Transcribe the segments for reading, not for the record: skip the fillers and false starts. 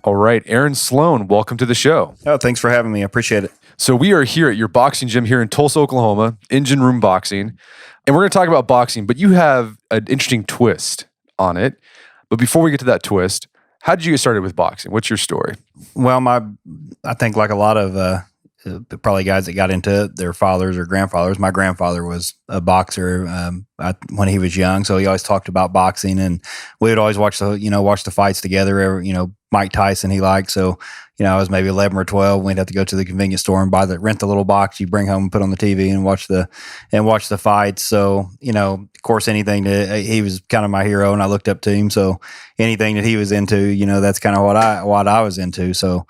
All right, Aaron Sloan, welcome to the show. Oh, thanks for having me. I appreciate it. So we are here at your boxing gym here in Tulsa, Oklahoma, Engine Room Boxing, and we're going to talk about boxing, but you have an interesting twist on it. But before we get to that twist, how did you get started with boxing? What's your story? Well, I think like a lot of probably guys that got into it, their fathers or grandfathers. My grandfather was a boxer when he was young, so he always talked about boxing, and we would always watch the fights together. Mike Tyson he liked, so I was maybe 11 or 12. We'd have to go to the convenience store and rent the little box you bring home and put on the TV and watch the fights. So of course, he was kind of my hero, and I looked up to him. So anything that he was into, that's kind of what I was into. So.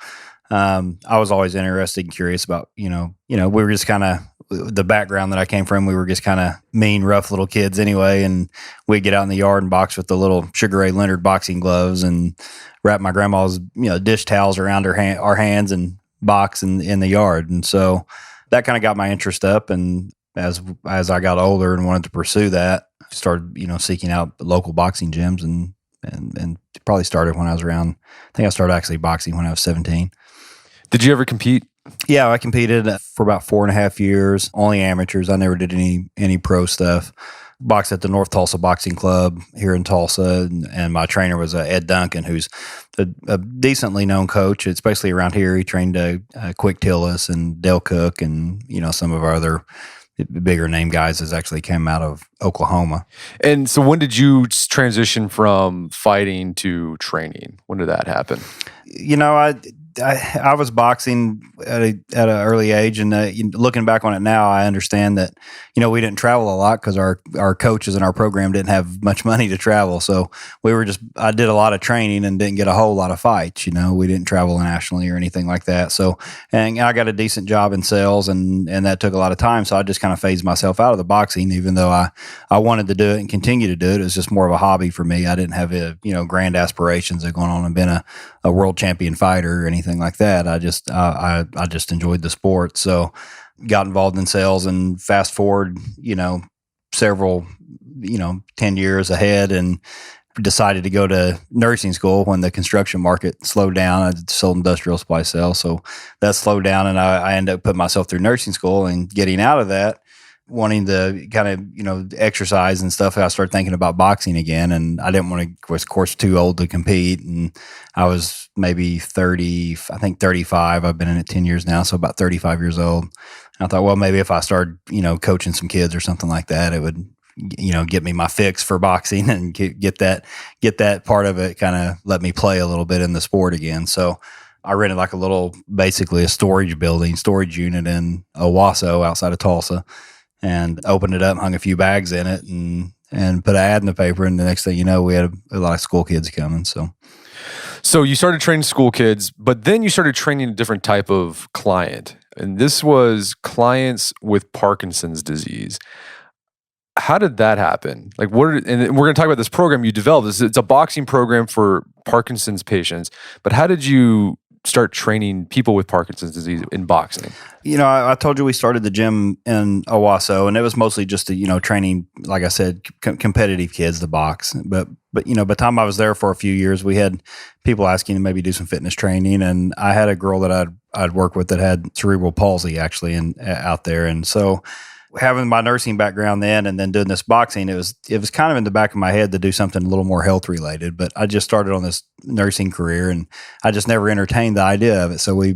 I was always interested and curious about, we were just kind of the background that I came from. We were just kind of mean, rough little kids anyway. And we'd get out in the yard and box with the little Sugar Ray Leonard boxing gloves and wrap my grandma's, dish towels around our hands and box in the yard. And so that kind of got my interest up. And as I got older and wanted to pursue that, I started, seeking out local boxing gyms and probably started when I was around, I think I started actually boxing when I was 17. Did you ever compete? Yeah, I competed for about 4.5 years, only amateurs. I never did any pro stuff. Boxed at the North Tulsa Boxing Club here in Tulsa, and my trainer was Ed Duncan, who's a decently known coach, especially around here. He trained Quick Tillis and Dale Cook and, some of our other bigger name guys that actually came out of Oklahoma. And so when did you transition from fighting to training? When did that happen? I was boxing at an early age, and looking back on it now, I understand that we didn't travel a lot because our coaches in our program didn't have much money to travel. So I did a lot of training and didn't get a whole lot of fights. We didn't travel nationally or anything like that. So, and I got a decent job in sales, and that took a lot of time. So I just kind of phased myself out of the boxing, even though I wanted to do it and continue to do it. It was just more of a hobby for me. I didn't have grand aspirations of going on and being a world champion fighter or anything like that. I just enjoyed the sport. So got involved in sales, and fast forward, several, 10 years ahead, and decided to go to nursing school when the construction market slowed down. I sold industrial supply sales. So that slowed down, and I ended up putting myself through nursing school, and getting out of that, wanting to kind of, exercise and stuff. I started thinking about boxing again, and I didn't want to, was of course too old to compete. And I was maybe 35. I've been in it 10 years now. So about 35 years old. And I thought, well, maybe if I started, coaching some kids or something like that, it would, get me my fix for boxing and get that part of it, kind of let me play a little bit in the sport again. So I rented basically a storage unit in Owasso outside of Tulsa, and opened it up, hung a few bags in it, and put an ad in the paper. And the next thing you know, we had a lot of school kids coming. So you started training school kids, but then you started training a different type of client. And this was clients with Parkinson's disease. How did that happen? And we're going to talk about this program you developed. It's a boxing program for Parkinson's patients. But how did you start training people with Parkinson's disease in boxing? I told you we started the gym in Owasso, and it was mostly just training, like I said, competitive kids to box. But by the time I was there for a few years, we had people asking to maybe do some fitness training, and I had a girl that I'd worked with that had cerebral palsy actually out there, and so having my nursing background then and then doing this boxing, it was kind of in the back of my head to do something a little more health related. But I just started on this nursing career, and I just never entertained the idea of it. So we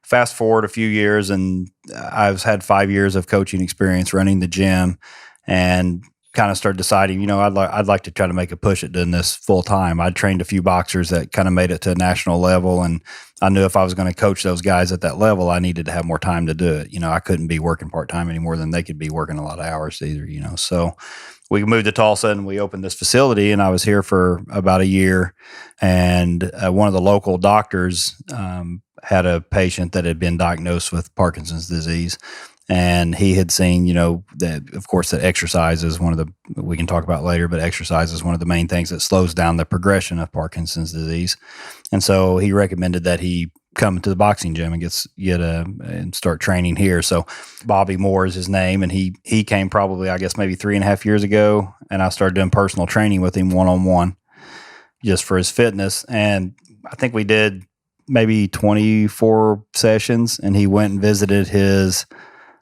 fast forward a few years, and I've had 5 years of coaching experience running the gym, and kind of started deciding, I'd like to try to make a push at doing this full time. I'd trained a few boxers that kind of made it to a national level, and I knew if I was going to coach those guys at that level, I needed to have more time to do it. I couldn't be working part-time any more than they could be working a lot of hours either, So we moved to Tulsa, and we opened this facility, and I was here for about a year. And one of the local doctors had a patient that had been diagnosed with Parkinson's disease. And he had seen, that of course that exercise is one of the, we can talk about later, but exercise is one of the main things that slows down the progression of Parkinson's disease. And so he recommended that he come to the boxing gym and and start training here. So Bobby Moore is his name, and he came probably, I guess, maybe 3.5 years ago, and I started doing personal training with him one-on-one just for his fitness. And I think we did maybe 24 sessions, and he went and visited his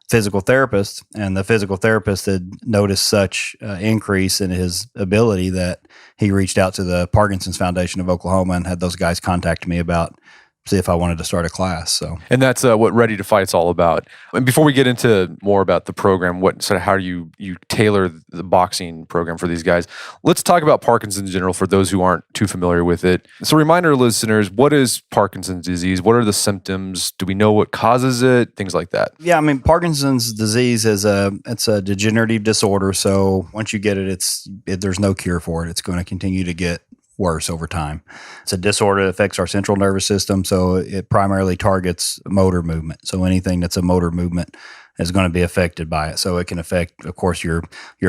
physical therapist, and the physical therapist had noticed such increase in his ability that he reached out to the Parkinson's Foundation of Oklahoma and had those guys contact me about see if I wanted to start a class. So, and that's what Ready to Fight's all about. And before we get into more about the program, how you tailor the boxing program for these guys, let's talk about Parkinson's in general for those who aren't too familiar with it. So, remind our listeners, what is Parkinson's disease? What are the symptoms? Do we know what causes it? Things like that. Yeah, I mean, Parkinson's disease it's a degenerative disorder. So once you get it, there's no cure for it. It's going to continue to get worse over time. It's a disorder that affects our central nervous system, so it primarily targets motor movement. So anything that's a motor movement is going to be affected by it. So it can affect, of course, your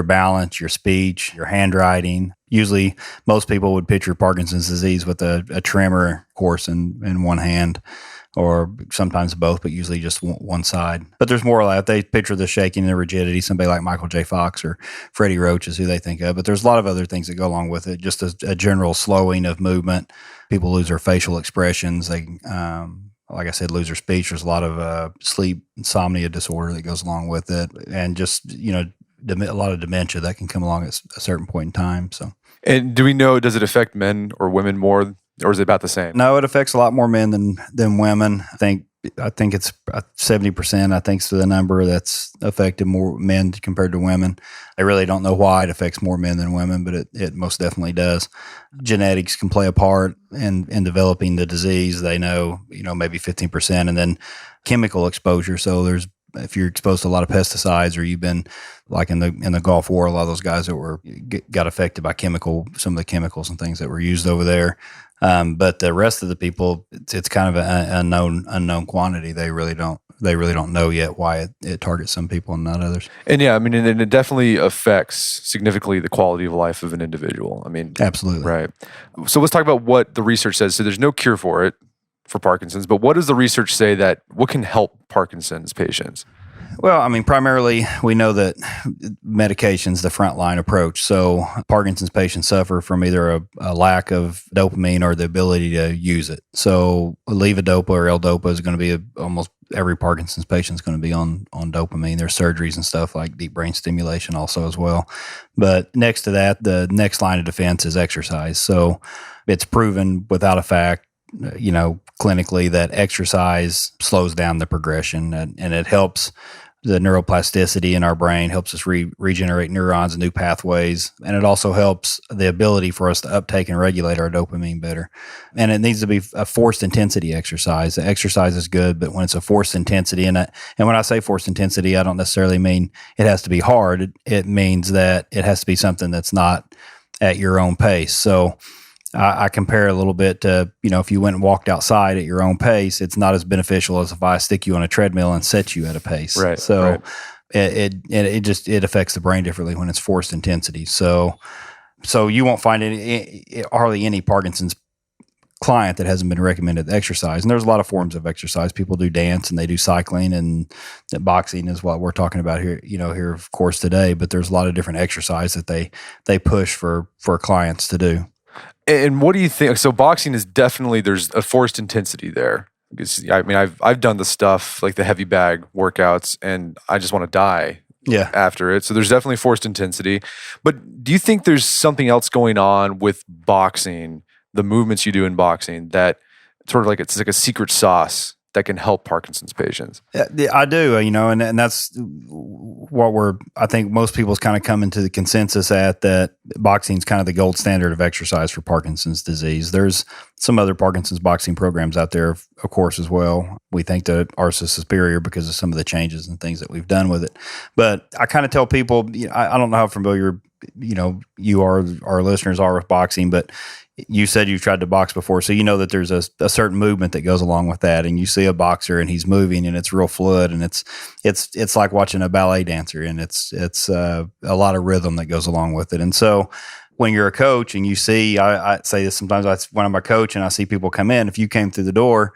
balance, your speech, your handwriting. Usually, most people would picture Parkinson's disease with a tremor, of course, in one hand, or sometimes both, but usually just one side. But there's more of that. They picture the shaking and the rigidity. Somebody like Michael J. Fox or Freddie Roach is who they think of. But there's a lot of other things that go along with it. Just a general slowing of movement. People lose their facial expressions. They, like I said, lose their speech. There's a lot of sleep insomnia disorder that goes along with it, and just a lot of dementia that can come along at a certain point in time. So, and do we know, does it affect men or women more? Or is it about the same? No, it affects a lot more men than women. I think it's 70%. I think is the number that's affected more men compared to women. I really don't know why it affects more men than women, but it most definitely does. Genetics can play a part in developing the disease. They know maybe 15%, and then chemical exposure. So if you're exposed to a lot of pesticides, or you've been like in the Gulf War, a lot of those guys that got affected by some of the chemicals and things that were used over there. But the rest of the people, it's kind of an unknown quantity. They really don't know yet why it targets some people and not others. And yeah, I mean, and it definitely affects significantly the quality of life of an individual. I mean, absolutely. Right. So let's talk about what the research says. So there's no cure for it, for Parkinson's, but what does the research say what can help Parkinson's patients? Well, I mean, primarily we know that medication's the frontline approach. So Parkinson's patients suffer from either a lack of dopamine or the ability to use it. So levodopa or L-dopa is going to be almost every Parkinson's patient is going to be on dopamine. There's surgeries and stuff like deep brain stimulation also as well. But next to that, the next line of defense is exercise. So it's proven without a fact, clinically, that exercise slows down the progression, and it helps the neuroplasticity in our brain, helps us regenerate neurons and new pathways. And it also helps the ability for us to uptake and regulate our dopamine better. And it needs to be a forced intensity exercise. The exercise is good, but when it's a forced intensity, and when I say forced intensity, I don't necessarily mean it has to be hard. It means that it has to be something that's not at your own pace. So I compare a little bit to, if you went and walked outside at your own pace, it's not as beneficial as if I stick you on a treadmill and set you at a pace. Right. So right. It affects the brain differently when it's forced intensity. So you won't find hardly any Parkinson's client that hasn't been recommended exercise. And there's a lot of forms of exercise. People do dance and they do cycling, and boxing is what we're talking about here, here of course today, but there's a lot of different exercise that they push for clients to do. And what do you think? So boxing is definitely, there's a forced intensity there. Because I mean, I've done the stuff like the heavy bag workouts, and I just want to die after it. So there's definitely forced intensity. But do you think there's something else going on with boxing, the movements you do in boxing, that sort of like it's like a secret sauce that can help Parkinson's patients? I do, and that's what I think most people's kind of coming to the consensus at, that boxing is kind of the gold standard of exercise for Parkinson's disease. There's some other Parkinson's boxing programs out there, of course, as well. We think that ours is superior because of some of the changes and things that we've done with it. But I kind of tell people, I don't know how familiar, you are, our listeners are with boxing, but you said you've tried to box before, so you know that there's a certain movement that goes along with that, and you see a boxer and he's moving and it's real fluid, and it's like watching a ballet dancer, and it's a lot of rhythm that goes along with it. And so when you're a coach and you see, I say this sometimes, when I'm a coach and I see people come in, if you came through the door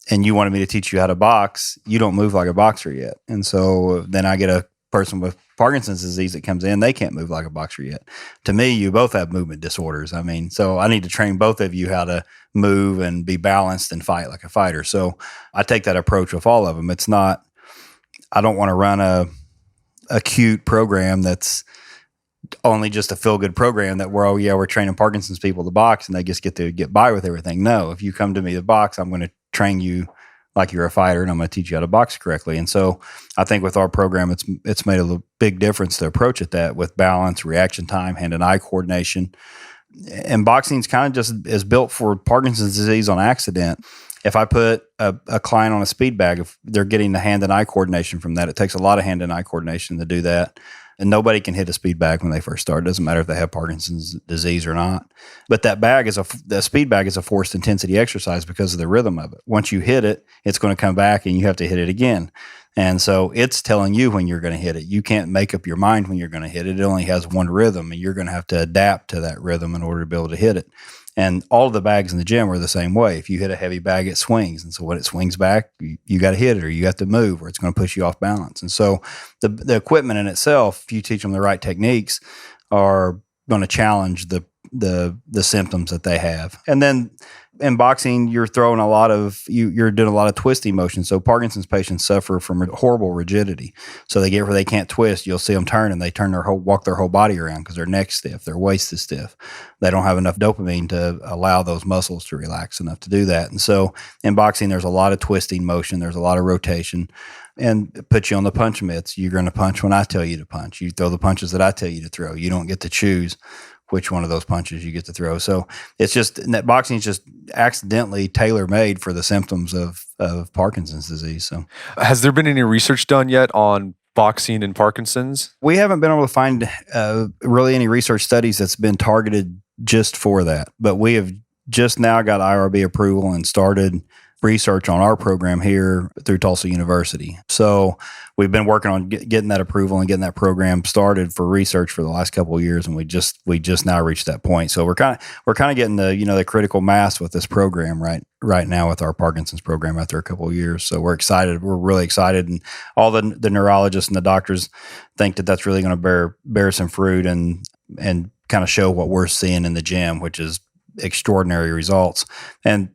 and you wanted me to teach you how to box, you don't move like a boxer yet. And so then I get a person with Parkinson's disease that comes in, they can't move like a boxer yet. To me, you both have movement disorders. I mean, so I need to train both of you how to move and be balanced and fight like a fighter. So I take that approach with all of them. It's not, I don't want to run a acute program that's only just a feel-good program that we're training Parkinson's people to box and they just get to get by with everything. No, if you come to me to box, I'm going to train you like you're a fighter, and I'm going to teach you how to box correctly. And so I think with our program, it's made a big difference to approach it that with balance, reaction time, hand and eye coordination. And boxing is kind of just is built for Parkinson's disease on accident. If I put a client on a speed bag, if they're getting the hand and eye coordination from that, it takes a lot of hand and eye coordination to do that. And nobody can hit a speed bag when they first start. It doesn't matter if they have Parkinson's disease or not. But that bag the speed bag is a forced intensity exercise because of the rhythm of it. Once you hit it, it's going to come back and you have to hit it again. And so it's telling you when you're going to hit it. You can't make up your mind when you're going to hit it. It only has one rhythm, and you're going to have to adapt to that rhythm in order to be able to hit it. And all of the bags in the gym are the same way. If you hit a heavy bag, it swings. And so when it swings back, you got to hit it, or you got to move, or it's going to push you off balance. And so the equipment in itself, if you teach them the right techniques, are going to challenge the symptoms that they have. And then in boxing, you're throwing you're doing a lot of twisting motion. So Parkinson's patients suffer from horrible rigidity. So they get where they can't twist. You'll see them turn, and they walk their whole body around because their neck's stiff, their waist is stiff. They don't have enough dopamine to allow those muscles to relax enough to do that. And so in boxing, there's a lot of twisting motion. There's a lot of rotation. And put you on the punch mitts. You're going to punch when I tell you to punch. You throw the punches that I tell you to throw. You don't get to choose which one of those punches you get to throw. So it's just that boxing is just accidentally tailor-made for the symptoms of Parkinson's disease. So has there been any research done yet on boxing and Parkinson's? We haven't been able to find really any research studies that's been targeted just for that. But we have just now got IRB approval and started research on our program here through Tulsa University. So we've been working on getting that approval and getting that program started for research for the last couple of years, and we just now reached that point. So we're kind of getting the critical mass with this program right now with our Parkinson's program after a couple of years. So we're excited. We're really excited, and all the neurologists and the doctors think that that's really going to bear some fruit and kind of show what we're seeing in the gym, which is extraordinary results. And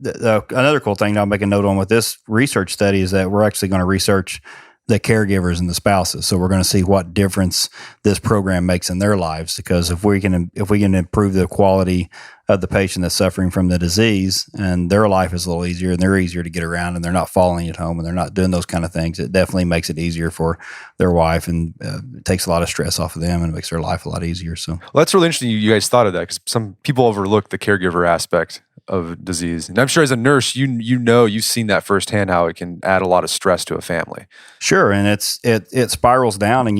another cool thing that I'll make a note on with this research study is that we're actually going to research the caregivers and the spouses. So we're going to see what difference this program makes in their lives. Because if we can improve the quality of the patient that's suffering from the disease, and their life is a little easier, and they're easier to get around, and they're not falling at home, and they're not doing those kind of things, it definitely makes it easier for their wife, and it takes a lot of stress off of them, and it makes their life a lot easier. So well, that's really interesting. You guys thought of that, because some people overlook the caregiver aspect of disease. And I'm sure as a nurse, you've seen that firsthand, how it can add a lot of stress to a family. Sure. And it spirals down, and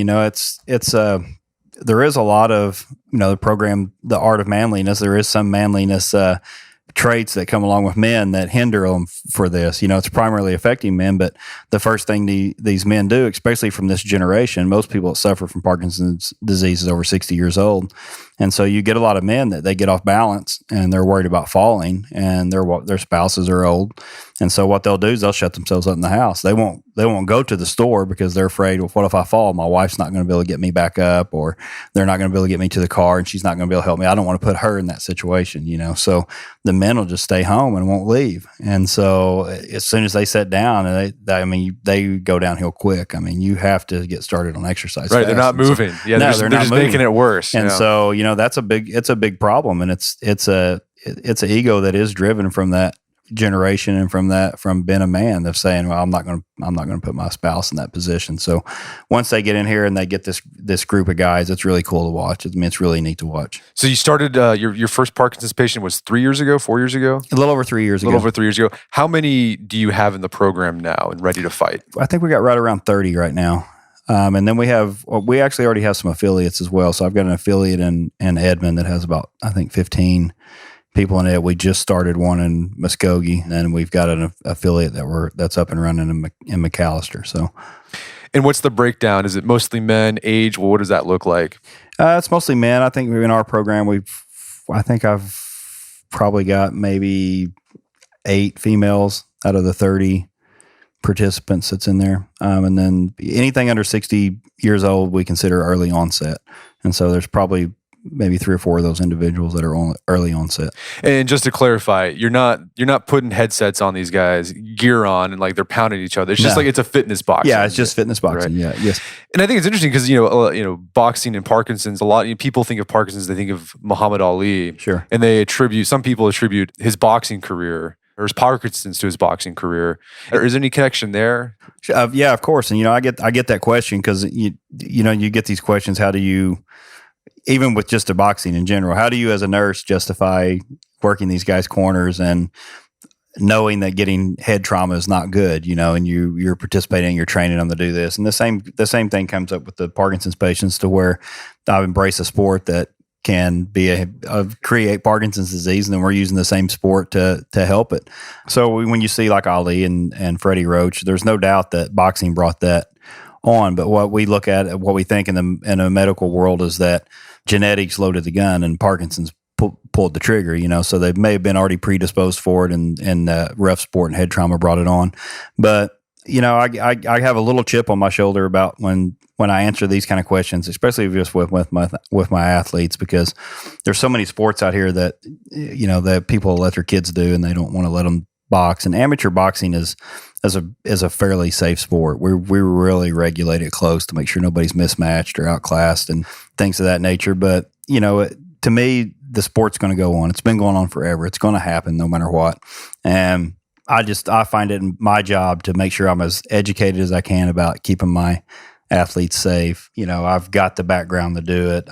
there is a lot of, the program, The Art of Manliness. There is some manliness traits that come along with men that hinder them for this. It's primarily affecting men, but the first thing these men do, especially from this generation, most people that suffer from Parkinson's disease is over 60 years old. And so you get a lot of men that they get off balance, and they're worried about falling, and their spouses are old. And so what they'll do is they'll shut themselves up in the house. They won't go to the store because they're afraid, well, what if I fall? My wife's not going to be able to get me back up, or they're not going to be able to get me to the car, and she's not going to be able to help me. I don't want to put her in that situation, So the men will just stay home and won't leave. And so as soon as they sit down, and they go downhill quick. You have to get started on exercise. Right. They're not moving. They're just making it worse. And so, it's a big problem. And it's an ego that is driven from that generation and from being a man of saying, well, I'm not going to put my spouse in that position. So once they get in here and they get this group of guys, it's really cool to watch. It's really neat to watch. So you started your first Parkinson's patient was 4 years ago? A little over 3 years ago. How many do you have in the program now and ready to fight? I think we got right around 30 right now. And then we actually already have some affiliates as well. So I've got an affiliate in Edmond that has about, I think, 15 people in it. We just started one in Muskogee, and we've got an affiliate that's up and running in McAllister. So, and what's the breakdown? Is it mostly men? Age? Well, what does that look like? It's mostly men. I think in our program, I've probably got maybe 8 females out of the 30 participants that's in there. And then anything under 60 years old, we consider early onset. And so there's probably maybe 3 or 4 of those individuals that are on early onset. And just to clarify, you're not putting headsets on these guys, gear on, and like they're pounding each other. It's just like it's a fitness boxing. Yeah, it's just fitness boxing. Right? Yeah, yes. And I think it's interesting because boxing and Parkinson's. A lot people think of Parkinson's, they think of Muhammad Ali. Sure. And some people attribute his boxing career or his Parkinson's to his boxing career. Is there any connection there? Yeah, of course. And I get that question because you get these questions. How do you, even with just a boxing in general, how do you as a nurse justify working these guys' corners and knowing that getting head trauma is not good, and you're participating, you're training them to do this. And the same thing comes up with the Parkinson's patients, to where I've embraced a sport that can be create Parkinson's disease, and then we're using the same sport to help it. So when you see like Ali and Freddie Roach, there's no doubt that boxing brought that on. But what we look at, what we think in the medical world, is that genetics loaded the gun and Parkinson's pulled the trigger, so they may have been already predisposed for it, and rough sport and head trauma brought it on. But, I have a little chip on my shoulder about when I answer these kind of questions, especially just with my athletes, because there's so many sports out here that, that people let their kids do, and they don't want to let them box. And amateur boxing is a fairly safe sport. We really regulate it close to make sure nobody's mismatched or outclassed and things of that nature. But, to me, the sport's going to go on. It's been going on forever. It's going to happen no matter what. And I find it my job to make sure I'm as educated as I can about keeping my athletes safe. I've got the background to do it.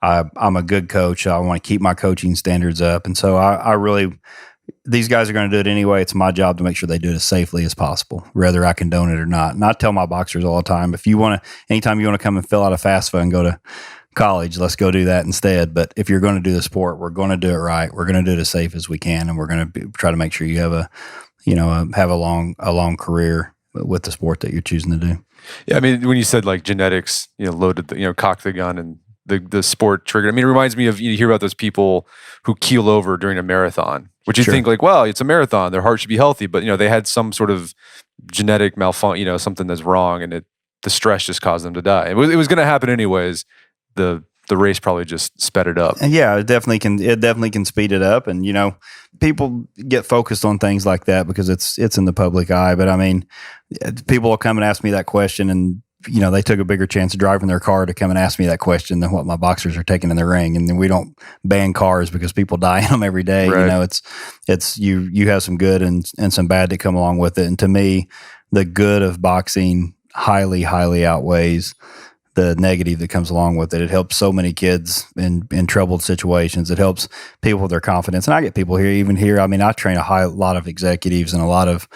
I'm a good coach. I want to keep my coaching standards up. And so I really, these guys are going to do it anyway. It's my job to make sure they do it as safely as possible, whether I condone it or not. And I tell my boxers all the time, anytime you want to come and fill out a FAFSA and go to college, let's go do that instead. But if you're going to do the sport, we're going to do it right. We're going to do it as safe as we can, and we're going to try to make sure you have a long career with the sport that you're choosing to do. Yeah, I mean, when you said like genetics, loaded, cocked the gun and the sport triggered. I mean, it reminds me of, you hear about those people who keel over during a marathon, which you think like, well, it's a marathon, their heart should be healthy, but they had some sort of genetic malfunction, something that's wrong, and the stress just caused them to die. It was going to happen anyways. The race probably just sped it up. And yeah, it definitely can speed it up. And, people get focused on things like that because it's in the public eye. But I mean, people will come and ask me that question, and, they took a bigger chance of driving their car to come and ask me that question than what my boxers are taking in the ring. And then we don't ban cars because people die in them every day. Right. It's you have some good and some bad that come along with it. And to me, the good of boxing highly, highly outweighs the negative that comes along with it. It helps so many kids in troubled situations. It helps people with their confidence. And I get people here. I mean, I train a lot of executives and a lot of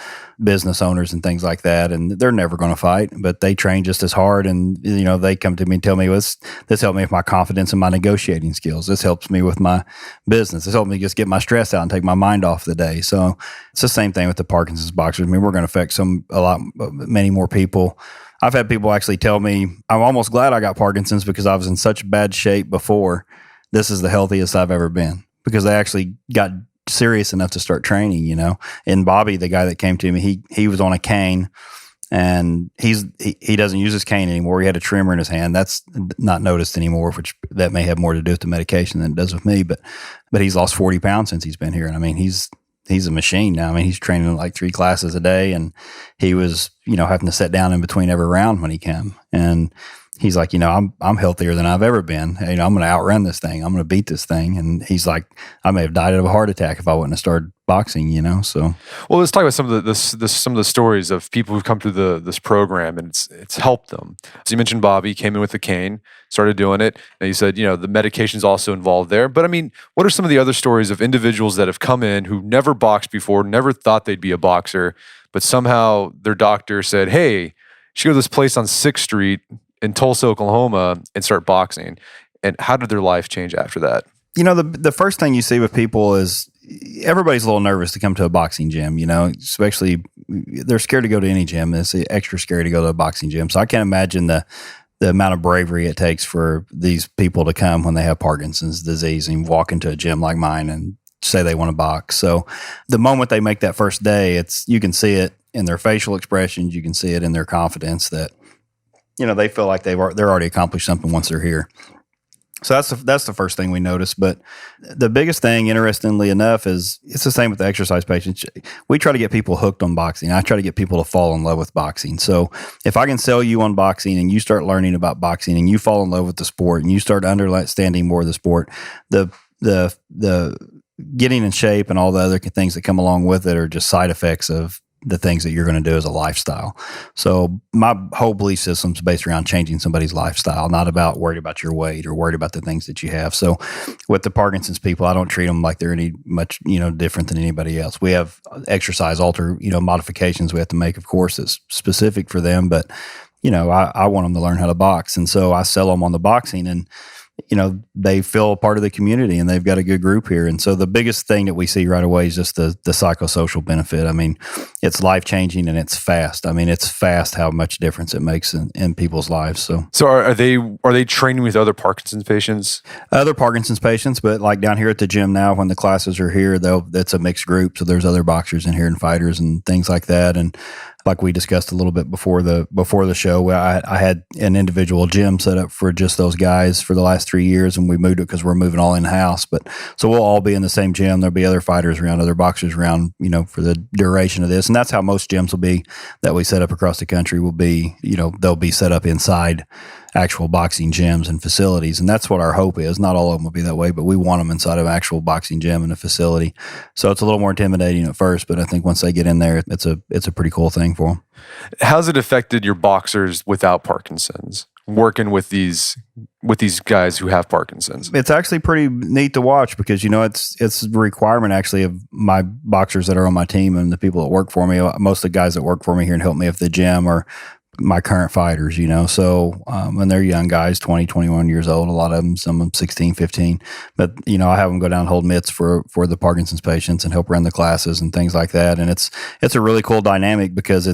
business owners and things like that, and they're never going to fight, but they train just as hard. And, they come to me and tell me, this helped me with my confidence and my negotiating skills. This helps me with my business. This helped me just get my stress out and take my mind off the day. So it's the same thing with the Parkinson's boxers. I mean, we're going to affect many more people. I've had people actually tell me, I'm almost glad I got Parkinson's because I was in such bad shape before. This is the healthiest I've ever been, because they actually got serious enough to start training, And Bobby, the guy that came to me, he was on a cane, and he doesn't use his cane anymore. He had a trimmer in his hand. That's not noticed anymore, which that may have more to do with the medication than it does with me. But he's lost 40 pounds since he's been here. And I mean, he's a machine now. I mean, he's training like 3 classes a day, and he was, having to sit down in between every round when he came. And he's like, I'm healthier than I've ever been. I'm going to outrun this thing. I'm going to beat this thing. And he's like, I may have died of a heart attack if I wouldn't have started boxing, So, well, let's talk about some of the stories of people who've come through this program, and it's helped them. So you mentioned Bobby came in with a cane, started doing it, and you said, the medication's also involved there. But I mean, what are some of the other stories of individuals that have come in who never boxed before, never thought they'd be a boxer, but somehow their doctor said, hey, you should go to this place on 6th Street in Tulsa, Oklahoma, and start boxing? And how did their life change after that? The first thing you see with people is everybody's a little nervous to come to a boxing gym, especially they're scared to go to any gym. It's extra scary to go to a boxing gym. So I can't imagine the amount of bravery it takes for these people to come when they have Parkinson's disease and walk into a gym like mine and say they want to box. So the moment they make that first day, you can see it in their facial expressions. You can see it in their confidence that, they feel like they're already accomplished something once they're here. So that's the first thing we notice. But the biggest thing, interestingly enough, is it's the same with the exercise patients. We try to get people hooked on boxing. I try to get people to fall in love with boxing. So if I can sell you on boxing and you start learning about boxing and you fall in love with the sport and you start understanding more of the sport, the getting in shape and all the other things that come along with it are just side effects of the things that you're going to do as a lifestyle. So my whole belief system is based around changing somebody's lifestyle, not about worried about your weight or worried about the things that you have. So with the Parkinson's people, I don't treat them like they're any much, different than anybody else. We have exercise modifications we have to make, of course, that's specific for them, but I want them to learn how to box. And so I sell them on the boxing, and they feel a part of the community and they've got a good group here. And so the biggest thing that we see right away is just the psychosocial benefit. I mean, it's life-changing and it's fast. I mean, it's fast how much difference it makes in people's lives. So are they training with other Parkinson's patients? Other Parkinson's patients, but like down here at the gym now, when the classes are here, that's a mixed group. So there's other boxers in here and fighters and things like that. And like we discussed a little bit before the show, I had an individual gym set up for just those guys for the last 3 years, and we moved it because we're moving all in house. But so we'll all be in the same gym. There'll be other fighters around, other boxers around, for the duration of this, and that's how most gyms will be that we set up across the country. Will be, they'll be set up inside actual boxing gyms and facilities, and that's what our hope is. Not all of them will be that way, but we want them inside of an actual boxing gym and a facility. So it's a little more intimidating at first, but I think once they get in there, it's a pretty cool thing for them. How's it affected your boxers without Parkinson's, working with these guys who have Parkinson's? It's actually pretty neat to watch because it's a requirement actually of my boxers that are on my team and the people that work for me. Most of the guys that work for me here and help me at the gym are my current fighters, so when they're young guys, 20, 21 years old, a lot of them, some of them 16, 15, but I have them go down and hold mitts for the Parkinson's patients and help run the classes and things like that. And it's a really cool dynamic because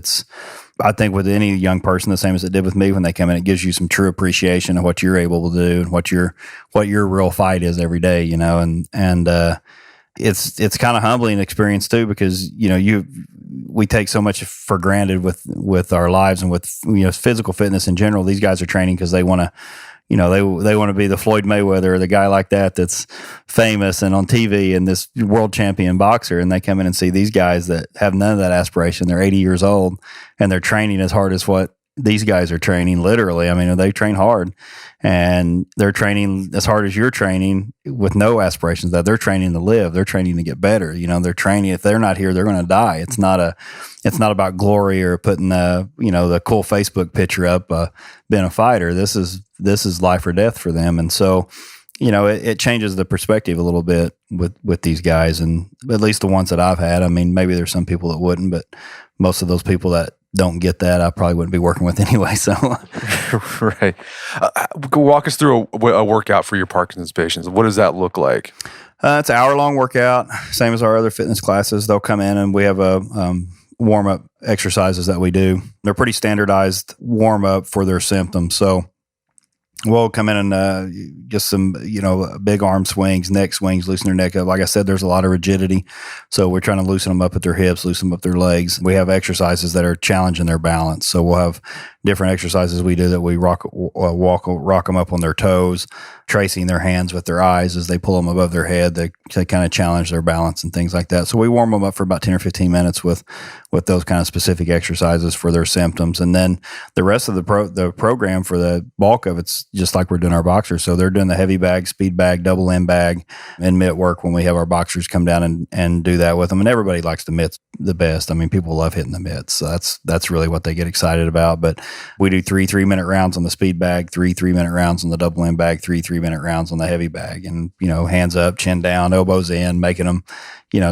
I think with any young person, the same as it did with me when they come in, it gives you some true appreciation of what you're able to do and what your real fight is every day, and it's kind of humbling experience too, because we take so much for granted with our lives and with physical fitness in general. These guys are training because they want to they want to be the Floyd Mayweather or the guy like that's famous and on TV and this world champion boxer, and they come in and see these guys that have none of that aspiration. They're 80 years old and they're training as hard as what these guys are training, literally. I mean, they train hard and they're training as hard as you're training with no aspirations that they're training to live. They're training to get better. They're training. If they're not here, they're going to die. It's not about glory or putting the cool Facebook picture up, being a fighter. This is life or death for them. And so, it changes the perspective a little bit with these guys, and at least the ones that I've had. I mean, maybe there's some people that wouldn't, but most of those people that don't get that, I probably wouldn't be working with anyway. So, right. Walk us through a workout for your Parkinson's patients. What does that look like? It's an hour-long workout, same as our other fitness classes. They'll come in and we have a warm-up exercises that we do. They're pretty standardized warm-up for their symptoms. So we'll come in and just some, big arm swings, neck swings, loosen their neck up. Like I said, there's a lot of rigidity. So we're trying to loosen them up at their hips, loosen them up their legs. We have exercises that are challenging their balance. So we'll have different exercises we do that we rock them up on their toes, tracing their hands with their eyes as they pull them above their head. They kind of challenge their balance and things like that. So we warm them up for about 10 or 15 minutes with those kind of specific exercises for their symptoms. And then the rest of the program for the bulk of it's just like we're doing our boxers. So they're doing the heavy bag, speed bag, double end bag, and mitt work when we have our boxers come down and do that with them. And everybody likes the mitts the best. I mean, people love hitting the mitts. So that's really what they get excited about. But we do 3 3-minute rounds on the speed bag, 3 3-minute rounds on the double end bag, 3 3-minute rounds on the heavy bag, and hands up, chin down, elbows in, making them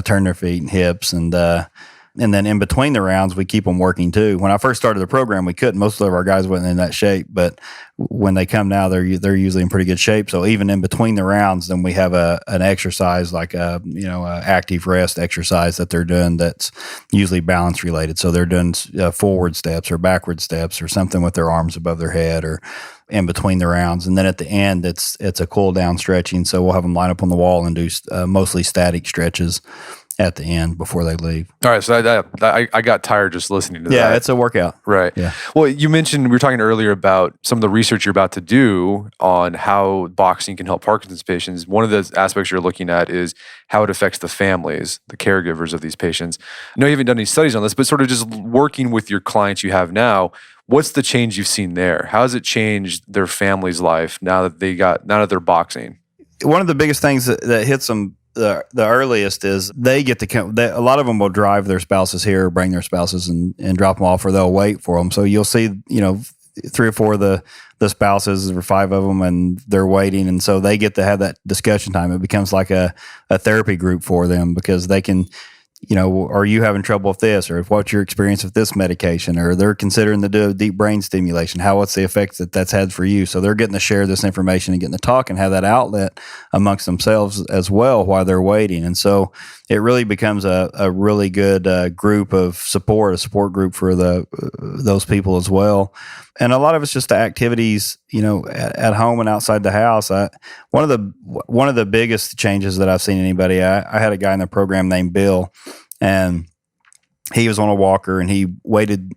turn their feet and hips. And And then in between the rounds, we keep them working too. When I first started the program, we couldn't. Most of our guys wasn't in that shape, but when they come now, they're usually in pretty good shape. So even in between the rounds, then we have an exercise like a active rest exercise that they're doing that's usually balance related. So they're doing forward steps or backward steps or something with their arms above their head or in between the rounds. And then at the end, it's a cool down stretching. So we'll have them line up on the wall and do mostly static stretches at the end before they leave. All right. So I got tired just listening to that. Yeah, it's a workout. Right. Yeah. Well, you mentioned, we were talking earlier about some of the research you're about to do on how boxing can help Parkinson's patients. One of the aspects you're looking at is how it affects the families, the caregivers of these patients. I know you haven't done any studies on this, but sort of just working with your clients you have now, what's the change you've seen there? How has it changed their family's life now that they're boxing? One of the biggest things that hits them the earliest is they get a lot of them will drive their spouses here or bring their spouses and drop them off, or they'll wait for them. So you'll see, 3 or 4 of the spouses or 5 of them, and they're waiting. And so they get to have that discussion time. It becomes like a therapy group for them because they can, are you having trouble with this, or what's your experience with this medication, or they're considering to do deep brain stimulation. What's the effect that's had for you? So they're getting to share this information and getting to talk and have that outlet amongst themselves as well while they're waiting. And so it really becomes a really good group of support, a support group for those people as well. And a lot of it's just the activities, at home and outside the house. One of the biggest changes that I've seen in anybody, I had a guy in the program named Bill, and he was on a walker, and he waited,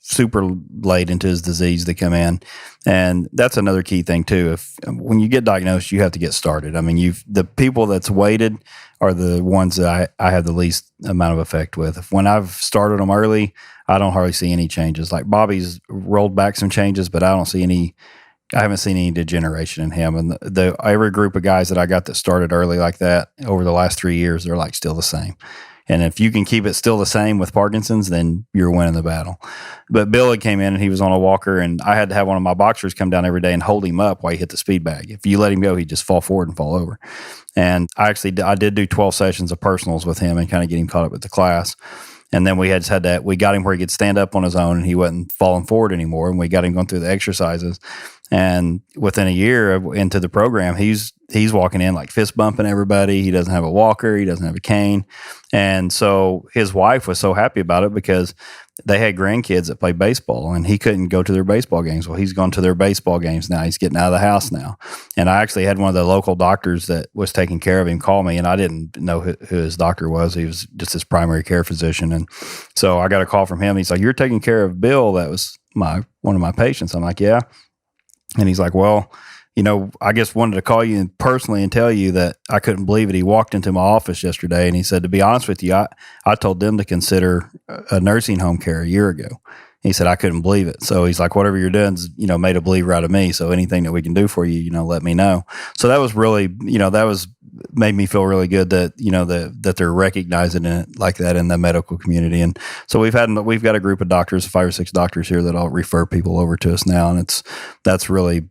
super late into his disease to come in. And that's another key thing too. When you get diagnosed, you have to get started. I mean, the people that's waited are the ones that I have the least amount of effect with. When I've started them early, I don't hardly see any changes. Like Bobby's rolled back some changes, but I haven't seen any degeneration in him. And every group of guys that I got that started early like that over the last 3 years, they're like still the same. And if you can keep it still the same with Parkinson's, then you're winning the battle. But Bill had came in and he was on a walker, and I had to have one of my boxers come down every day and hold him up while he hit the speed bag. If you let him go, he'd just fall forward and fall over. And I did do 12 sessions of personals with him and kind of get him caught up with the class. And then we got him where he could stand up on his own and he wasn't falling forward anymore. And we got him going through the exercises. And within a year into the program, he's walking in like fist bumping everybody. He doesn't have a walker. He doesn't have a cane. And so his wife was so happy about it because they had grandkids that played baseball, and he couldn't go to their baseball games. Well, he's gone to their baseball games now. He's getting out of the house now. And I actually had one of the local doctors that was taking care of him call me, and I didn't know who his doctor was. He was just his primary care physician. And so I got a call from him. He's like, "You're taking care of Bill. That was one of my patients." I'm like, "Yeah." And he's like, "Well, I just wanted to call you personally and tell you that I couldn't believe it." He walked into my office yesterday and he said, "To be honest with you, I told them to consider a nursing home care a year ago." He said, "I couldn't believe it." So he's like, "Whatever you're doing's, made a believer out of me. So anything that we can do for you, let me know." So that was really, made me feel really good that, that they're recognizing it like that in the medical community. And so we've got a group of doctors, 5 or 6 doctors here that all refer people over to us now. And that's really,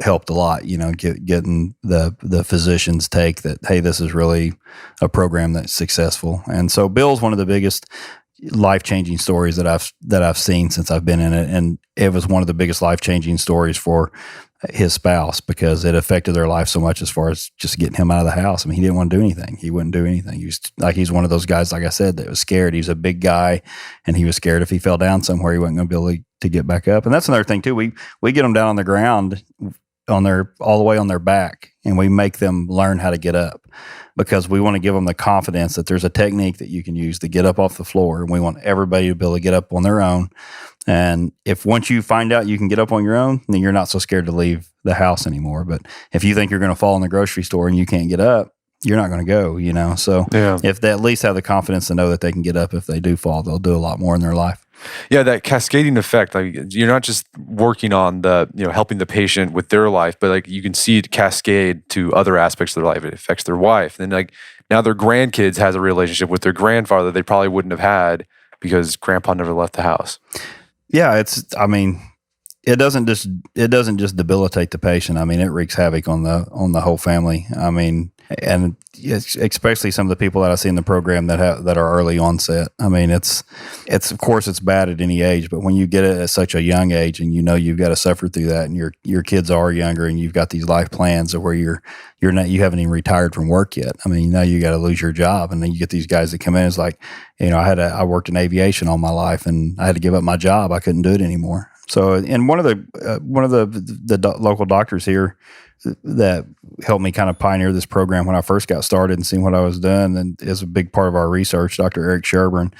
helped a lot, getting the physicians take that, hey, this is really a program that's successful. And so Bill's one of the biggest life-changing stories that I've seen since I've been in it. And it was one of the biggest life-changing stories for his spouse because it affected their life so much as far as just getting him out of the house. I mean, he didn't want to do anything. He wouldn't do anything. He's one of those guys, like I said, that was scared. He's a big guy, and he was scared if he fell down somewhere, he wasn't going to be able to get back up. And that's another thing too. We get them down on the ground all the way on their back, and we make them learn how to get up because we want to give them the confidence that there's a technique that you can use to get up off the floor. And we want everybody to be able to get up on their own. And if once you find out you can get up on your own, then you're not so scared to leave the house anymore. But if you think you're going to fall in the grocery store and you can't get up, you're not going to go, So if they at least have the confidence to know that they can get up if they do fall, they'll do a lot more in their life. Yeah, that cascading effect, like you're not just working on the, helping the patient with their life, but like you can see it cascade to other aspects of their life. It affects their wife. And then like now their grandkids has a relationship with their grandfather they probably wouldn't have had because grandpa never left the house. Yeah, it doesn't just debilitate the patient. I mean, it wreaks havoc on the whole family. I mean, and especially some of the people that I see in the program that are early onset. I mean, it's of course it's bad at any age, but when you get it at such a young age, and you know you've got to suffer through that, and your kids are younger, and you've got these life plans of where you haven't even retired from work yet. I mean, now you got to lose your job, and then you get these guys that come in. It's like, I worked in aviation all my life, and I had to give up my job. I couldn't do it anymore. So, and one of the local doctors here that helped me kind of pioneer this program when I first got started and seeing what I was doing, and is a big part of our research, Dr. Eric Sherburn.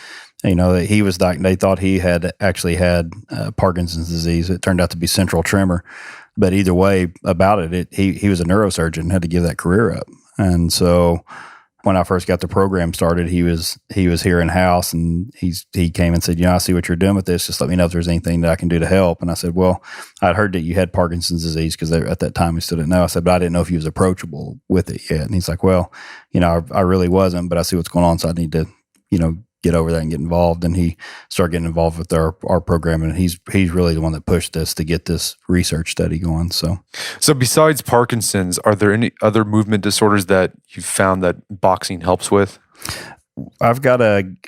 That he was they thought he had actually had Parkinson's disease. It turned out to be central tremor, but either way about it, he was a neurosurgeon, had to give that career up. And so when I first got the program started, he was here in house, and he came and said, I see what you're doing with this. Just let me know if there's anything that I can do to help. And I said, well, I'd heard that you had Parkinson's disease, because at that time we still didn't know. I said, but I didn't know if you was approachable with it yet. And he's like, well, I really wasn't, but I see what's going on, so I need to, get over that and get involved. And he started getting involved with our program, and he's really the one that pushed us to get this research study going. So besides Parkinson's, are there any other movement disorders that you've found that boxing helps with? I've got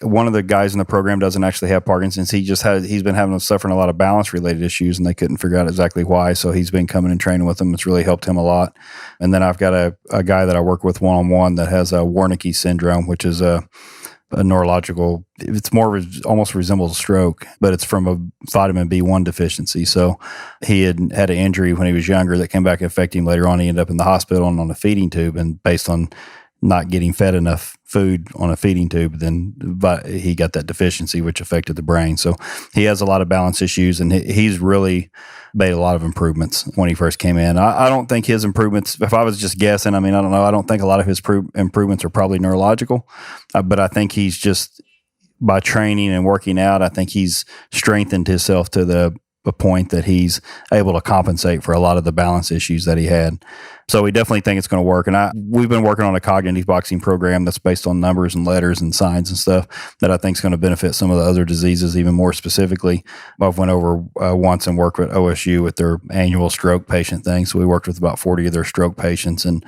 one of the guys in the program doesn't actually have Parkinson's. He's been suffering a lot of balance related issues, and they couldn't figure out exactly why. So he's been coming and training with them. It's really helped him a lot. And then I've got a guy that I work with one-on-one that has a Wernicke syndrome, which is a neurological, it's almost resembles a stroke, but it's from a vitamin B1 deficiency. So he had an injury when he was younger that came back and affected him later on. He ended up in the hospital and on a feeding tube, and based on not getting fed enough food on a feeding tube, then he got that deficiency, which affected the brain. So he has a lot of balance issues, and he's really made a lot of improvements when he first came in. I don't think his improvements, if I was just guessing, I don't know. I don't think a lot of his improvements are probably neurological, but I think he's just, by training and working out, I think he's strengthened himself to a point that he's able to compensate for a lot of the balance issues that he had. So we definitely think it's going to work. And we've been working on a cognitive boxing program that's based on numbers and letters and signs and stuff that I think is going to benefit some of the other diseases even more specifically. I've went over once and worked with OSU with their annual stroke patient thing. So we worked with about 40 of their stroke patients, and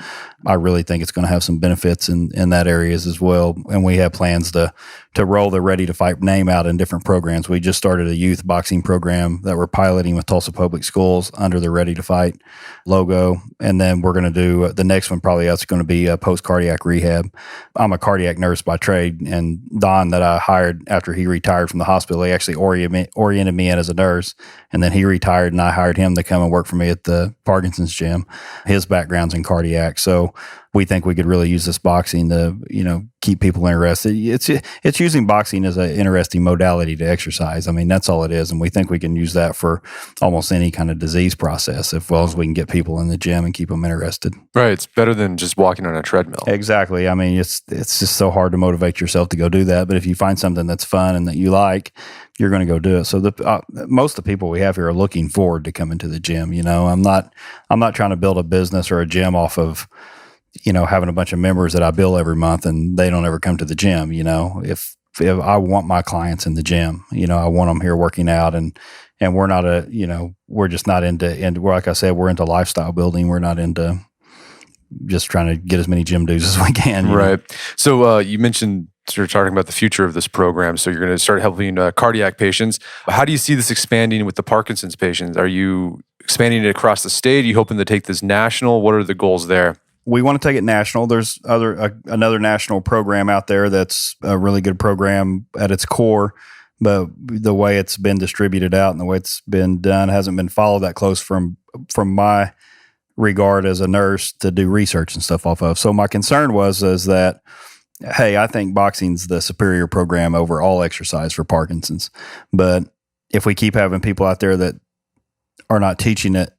I really think it's going to have some benefits in that areas as well. And we have plans to roll the Ready to Fight name out in different programs. We just started a youth boxing program that we're piloting with Tulsa Public Schools under the Ready to Fight logo. And then we're going to do the next one, probably that's going to be a post-cardiac rehab. I'm a cardiac nurse by trade, and Don that I hired after he retired from the hospital, he actually oriented me in as a nurse, and then he retired, and I hired him to come and work for me at the Parkinson's gym. His background's in cardiac, so we think we could really use this boxing to, keep people interested. It's using boxing as an interesting modality to exercise. That's all it is. And we think we can use that for almost any kind of disease process, as well as we can get people in the gym and keep them interested. Right. It's better than just walking on a treadmill. Exactly. It's just so hard to motivate yourself to go do that. But if you find something that's fun and that you like, you're going to go do it. So most of the people we have here are looking forward to coming to the gym. I'm not trying to build a business or a gym off of, having a bunch of members that I bill every month and they don't ever come to the gym. If I want my clients in the gym, I want them here working out, and we're not we're just not into, like I said, we're into lifestyle building. We're not into just trying to get as many gym dues as we can. Right. So you mentioned, you're talking about the future of this program. So you're going to start helping cardiac patients. How do you see this expanding with the Parkinson's patients? Are you expanding it across the state? Are you hoping to take this national? What are the goals there? We want to take it national. There's another national program out there that's a really good program at its core, but the way it's been distributed out and the way it's been done hasn't been followed that close from my regard as a nurse to do research and stuff off of. So my concern is that, hey, I think boxing's the superior program over all exercise for Parkinson's. But if we keep having people out there that are not teaching it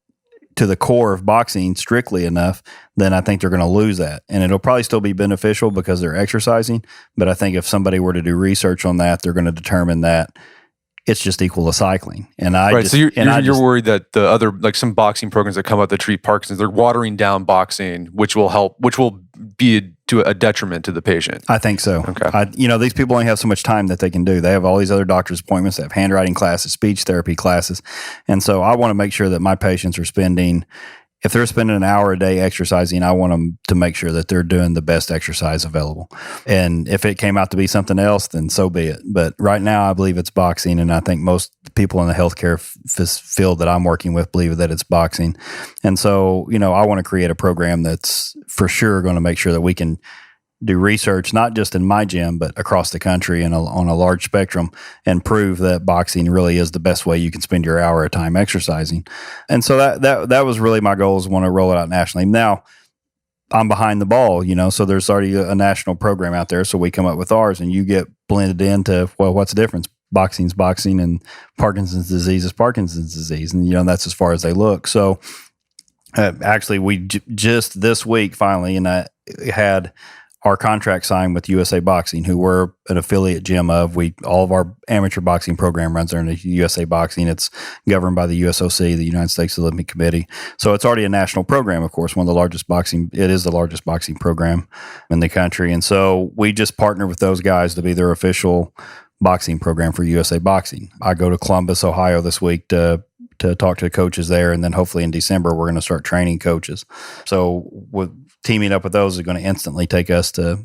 to the core of boxing strictly enough, then I think they're going to lose that. And it'll probably still be beneficial because they're exercising. But I think if somebody were to do research on that, they're going to determine that it's just equal to cycling. And so you're worried that the other, like some boxing programs that come out that treat Parkinson's, they're watering down boxing, which will be to a detriment to the patient. I think so. Okay. These people only have so much time that they can do. They have all these other doctor's appointments, they have handwriting classes, speech therapy classes. And so I want to make sure that my patients are spending if they're spending an hour a day exercising, I want them to make sure that they're doing the best exercise available. And if it came out to be something else, then so be it. But right now, I believe it's boxing. And I think most people in the healthcare field that I'm working with believe that it's boxing. And so, I want to create a program that's for sure going to make sure that we can do research, not just in my gym, but across the country and on a large spectrum, and prove that boxing really is the best way you can spend your hour of time exercising. And so that was really my goal, is want to roll it out nationally. Now, I'm behind the ball, so there's already a national program out there. So we come up with ours, and you get blended into, well, what's the difference? Boxing's boxing, and Parkinson's disease is Parkinson's disease. And, that's as far as they look. So actually, we just this week finally, and I had our contract signed with USA Boxing, who we're an affiliate gym of. All of our amateur boxing program runs under USA Boxing. It's governed by the USOC, the United States Olympic Committee. So it's already a national program, of course, it is the largest boxing program in the country. And so we just partner with those guys to be their official boxing program for USA Boxing. I go to Columbus, Ohio this week to talk to the coaches there. And then hopefully in December, we're going to start training coaches. So with teaming up with those is going to instantly take us to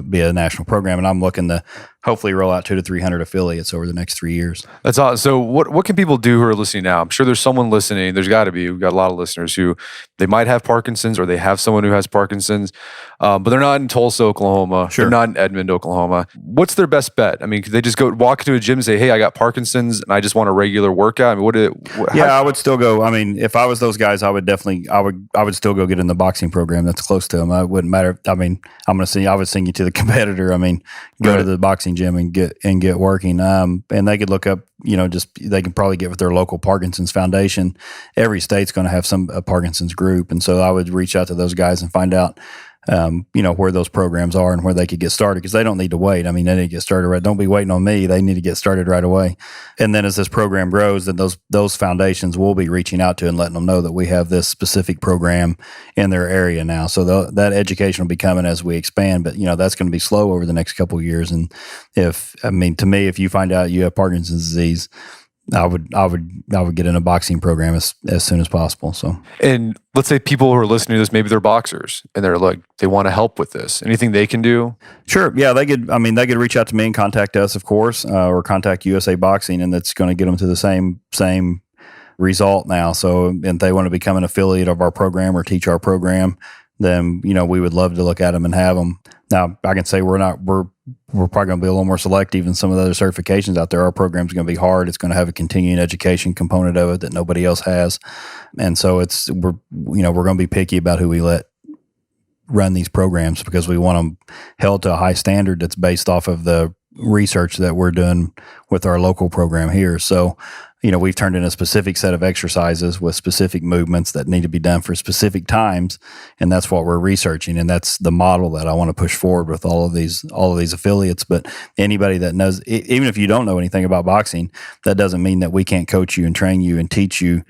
be a national program. And I'm looking to hopefully roll out 200 to 300 affiliates over the next 3 years. That's awesome. So what can people do who are listening now? I'm sure there's someone listening. There's got to be. We've got a lot of listeners who they might have Parkinson's, or they have someone who has Parkinson's, but they're not in Tulsa, Oklahoma. Sure. They're not in Edmond, Oklahoma. What's their best bet? I mean, could they just go walk into a gym and say, hey, I got Parkinson's and I just want a regular workout? I mean, I would still go. I mean, if I was those guys, I would still go get in the boxing program that's close to them. It wouldn't matter. I mean, I would send you to the competitor. I mean, go to the boxing gym and get working. And they could look up, they can probably get with their local Parkinson's Foundation. Every state's going to have a Parkinson's group. And so I would reach out to those guys and find out, where those programs are and where they could get started, because they don't need to wait. I mean, they need to get started right. Don't be waiting on me. They need to get started right away. And then as this program grows, then those foundations will be reaching out to and letting them know that we have this specific program in their area now. So that education will be coming as we expand, but that's going to be slow over the next couple of years. And to me, if you find out you have Parkinson's disease, I would get in a boxing program as soon as possible. So, and let's say people who are listening to this, maybe they're boxers and they're like, they want to help with this. Anything they can do? Sure. Yeah, they could reach out to me and contact us, of course, or contact USA Boxing, and that's going to get them to the same result now. So, if they want to become an affiliate of our program or teach our program, then we would love to look at them and have them. Now, I can say we're probably going to be a little more selective than some of the other certifications out there. Our program's going to be hard. It's going to have a continuing education component of it that nobody else has. And so we're going to be picky about who we let run these programs, because we want them held to a high standard that's based off of the research that we're doing with our local program here. So, we've turned in a specific set of exercises with specific movements that need to be done for specific times. And that's what we're researching. And that's the model that I want to push forward with all of these affiliates. But anybody that knows, even if you don't know anything about boxing, that doesn't mean that we can't coach you and train you and teach you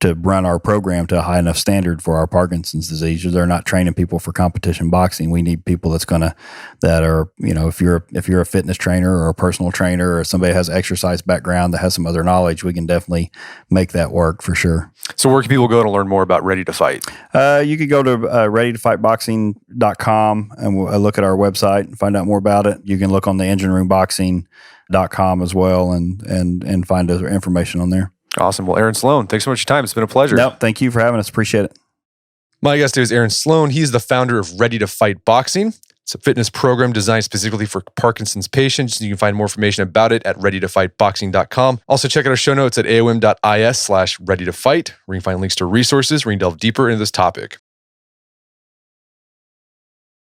to run our program to a high enough standard for our Parkinson's disease. They're not training people for competition boxing. We need people if you're a fitness trainer or a personal trainer or somebody has exercise background that has some other knowledge, we can definitely make that work for sure. So where can people go to learn more about Ready to Fight? You could go to readytofightboxing.com and look at our website and find out more about it. You can look on the engineroomboxing.com as well and find other information on there. Awesome. Well, Aaron Sloan, thanks so much for your time. It's been a pleasure. No, thank you for having us. Appreciate it. My guest is Aaron Sloan. He's the founder of Ready to Fight Boxing. It's a fitness program designed specifically for Parkinson's patients. You can find more information about it at readytofightboxing.com. Also, check out our show notes at aom.is/readytofight, where you can find links to resources where you can delve deeper into this topic.